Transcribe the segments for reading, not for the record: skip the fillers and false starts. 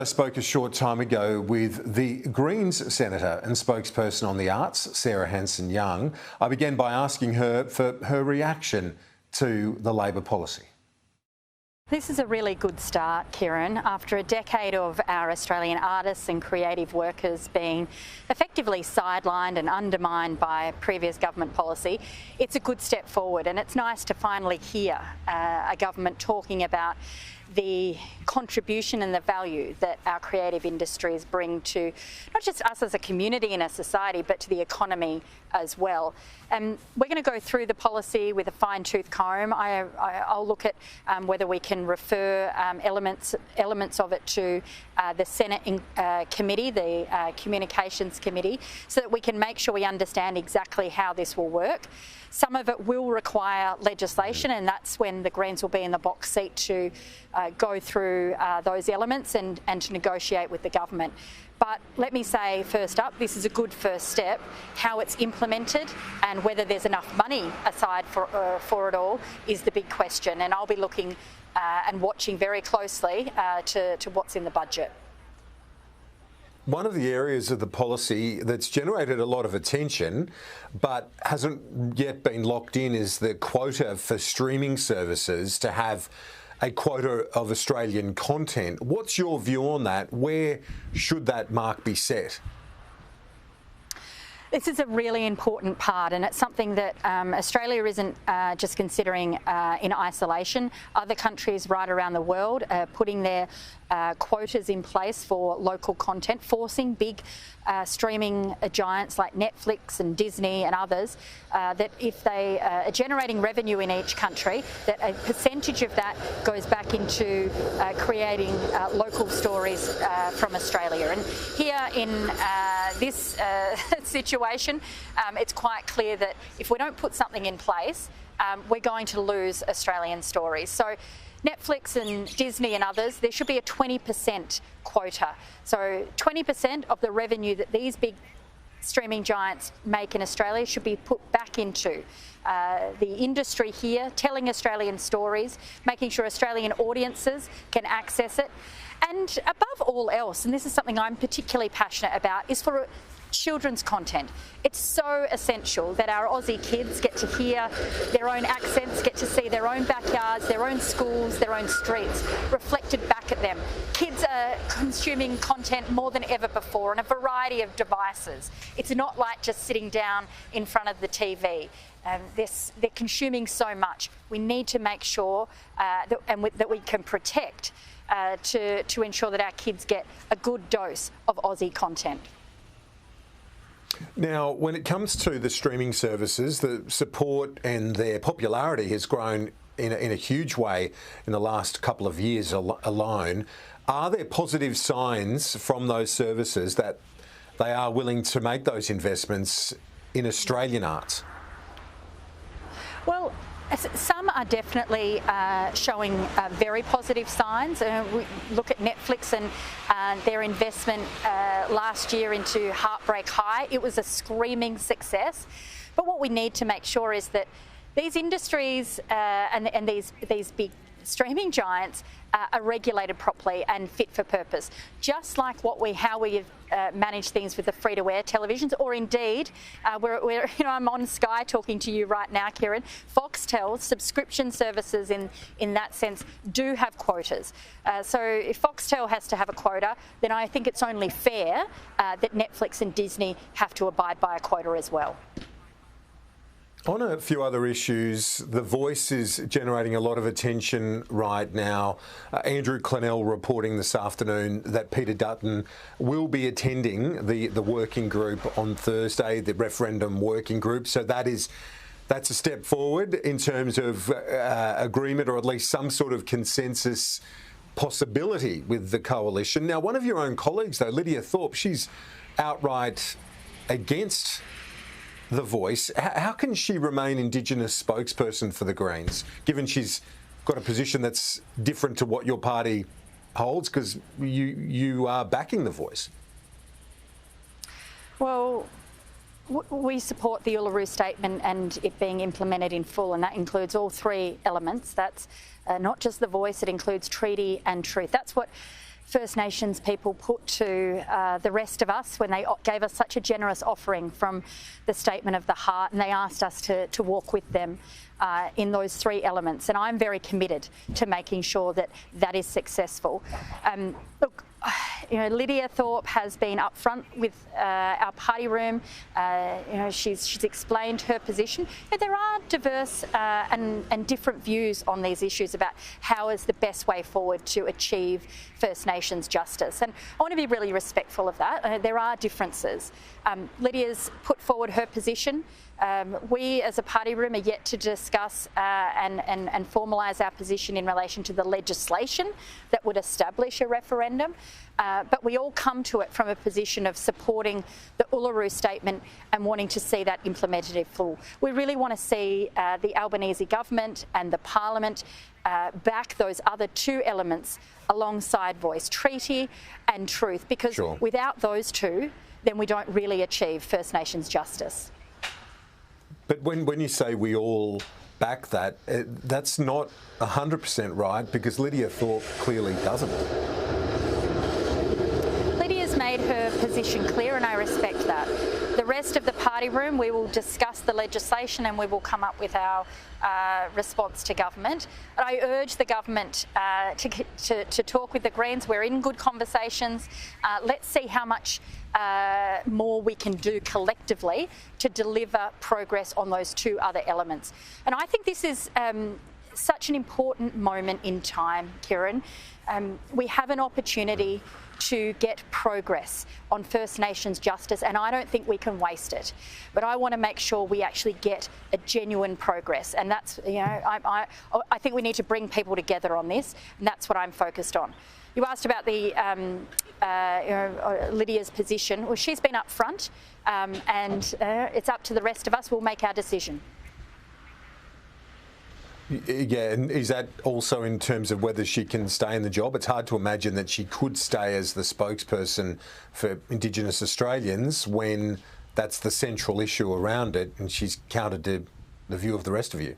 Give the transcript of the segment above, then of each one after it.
I spoke a short time ago with the Greens Senator and spokesperson on the arts, Sarah Hanson-Young. I began by asking her for her reaction to the Labor policy. This is a really good start, Kieran. After a decade of our Australian artists and creative workers being effectively sidelined and undermined by previous government policy, it's a good step forward, and it's nice to finally hear a government talking about the contribution and the value that our creative industries bring to not just us as a community and a society, but to the economy as well. And we're going to go through the policy with a fine-tooth comb. I'll look at whether we can refer elements of it to the Senate committee, the Communications Committee, so that we can make sure we understand exactly how this will work. Some of it will require legislation, and that's when the Greens will be in the box seat to go through those elements and to negotiate with the government. But let me say first up, this is a good first step. How it's implemented and whether there's enough money aside for it all is the big question, and I'll be looking and watching very closely to what's in the budget. One of the areas of the policy that's generated a lot of attention but hasn't yet been locked in is the quota for streaming services to have a quota of Australian content. What's your view on that? Where should that mark be set? This is a really important part, and it's something that Australia isn't just considering in isolation. Other countries right around the world are putting their quotas in place for local content, forcing big streaming giants like Netflix and Disney and others that if they are generating revenue in each country, that a percentage of that goes back into creating local stories from Australia. And here in this situation, it's quite clear that if we don't put something in place, we're going to lose Australian stories. So Netflix and Disney and others, there should be a 20% quota. So 20% of the revenue that these big streaming giants make in Australia should be put back into the industry here, telling Australian stories, making sure Australian audiences can access it. And above all else, and this is something I'm particularly passionate about, is for children's content. It's so essential that our Aussie kids get to hear their own accents, get to see their own backyards, their own schools, their own streets reflected back at them. Kids are consuming content more than ever before on a variety of devices. It's not like just sitting down in front of the TV. They're consuming so much. We need to make sure that we can protect to ensure that our kids get a good dose of Aussie content. Now, when it comes to the streaming services, the support and their popularity has grown in a huge way in the last couple of years alone. Are there positive signs from those services that they are willing to make those investments in Australian arts? Well, some are definitely showing very positive signs. We look at Netflix and their investment last year into Heartbreak High. It was a screaming success. But what we need to make sure is that these industries and these big streaming giants are regulated properly and fit for purpose, just like how we manage things with the free-to-air televisions, or indeed, I'm on Sky talking to you right now, Kieran. Foxtel subscription services in that sense do have quotas. So if Foxtel has to have a quota, then I think it's only fair that Netflix and Disney have to abide by a quota as well. On a few other issues, The Voice is generating a lot of attention right now. Andrew Clennell reporting this afternoon that Peter Dutton will be attending the working group on Thursday, the referendum working group. So that's a step forward in terms of agreement, or at least some sort of consensus possibility with the coalition. Now, one of your own colleagues, though, Lydia Thorpe, she's outright against The Voice. How can she remain Indigenous spokesperson for the Greens, given she's got a position that's different to what your party holds, because you are backing The Voice? Well, we support the Uluru Statement and it being implemented in full, and that includes all three elements. That's not just The Voice, it includes treaty and truth. That's what First Nations people put to the rest of us when they gave us such a generous offering from the Statement of the Heart, and they asked us to walk with them in those three elements. And I'm very committed to making sure that that is successful. Look, you know, Lydia Thorpe has been upfront with our party room. You know, she's explained her position. You know, there are diverse and different views on these issues about how is the best way forward to achieve First Nations justice. And I want to be really respectful of that. There are differences. Lydia's put forward her position. We as a party room are yet to discuss and formalise our position in relation to the legislation that would establish a referendum. But we all come to it from a position of supporting the Uluru Statement and wanting to see that implemented in full. We really want to see the Albanese government and the Parliament back those other two elements alongside voice, treaty and truth, because without those two, then we don't really achieve First Nations justice. But when you say we all back that, that's not 100% right, because Lydia Thorpe clearly doesn't. Lydia's made her position clear, and I respect that. The rest of the party room, we will discuss the legislation and we will come up with our response to government. But I urge the government to talk with the Greens. We're in good conversations. Let's see how much more we can do collectively to deliver progress on those two other elements. And I think this is such an important moment in time, Kieran. We have an opportunity to get progress on First Nations justice, and I don't think we can waste it. But I want to make sure we actually get a genuine progress, and that's, you know, I think we need to bring people together on this, and that's what I'm focused on. You asked about the you know, Lydia's position. Well, she's been up front, and it's up to the rest of us. We'll make our decision. Yeah, and is that also in terms of whether she can stay in the job? It's hard to imagine that she could stay as the spokesperson for Indigenous Australians when that's the central issue around it, and she's counter to the view of the rest of you.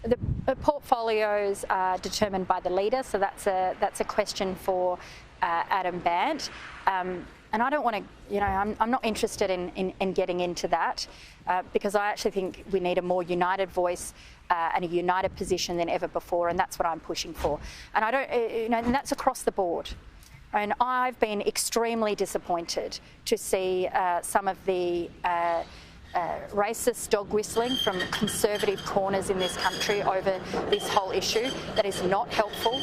The portfolios are determined by the leader, so that's a question for Adam Bandt. And I don't want to, you know, I'm not interested in getting into that because I actually think we need a more united voice and a united position than ever before, and that's what I'm pushing for. And I don't, you know, and that's across the board. And I've been extremely disappointed to see some of the racist dog whistling from conservative corners in this country over this whole issue. That is not helpful.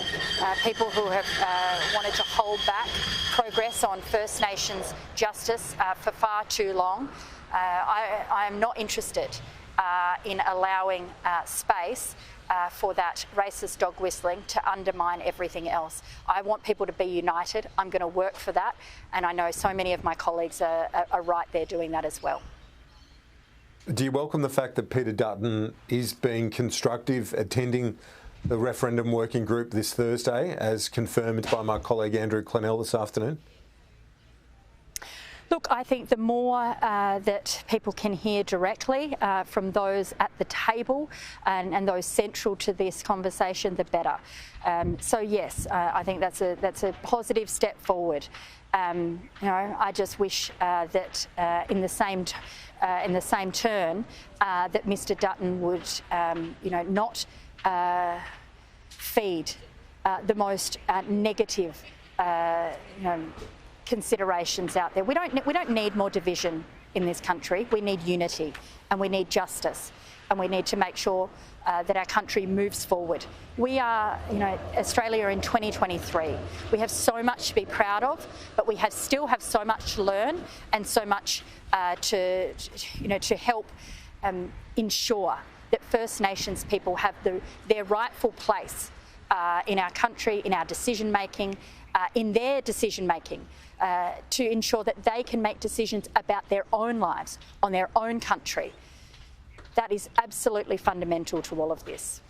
People who have wanted to hold back progress on First Nations justice for far too long. I am not interested in allowing space for that racist dog whistling to undermine everything else. I want people to be united. I'm going to work for that, and I know so many of my colleagues are right there doing that as well. Do you welcome the fact that Peter Dutton is being constructive, attending the referendum working group this Thursday, as confirmed by my colleague Andrew Clennell this afternoon? Look, I think the more that people can hear directly from those at the table and those central to this conversation, the better. So yes, I think that's a positive step forward. You know, I just wish that in the same turn that Mr. Dutton would, you know, not feed the most negative, you know, considerations out there. We don't need more division in this country. We need unity, and we need justice, and we need to make sure that our country moves forward. We are, you know, Australia in 2023. We have so much to be proud of, but we still have so much to learn and so much to help ensure that First Nations people have their rightful place in our country, in our decision making, in their decision making. To ensure that they can make decisions about their own lives, on their own country. That is absolutely fundamental to all of this.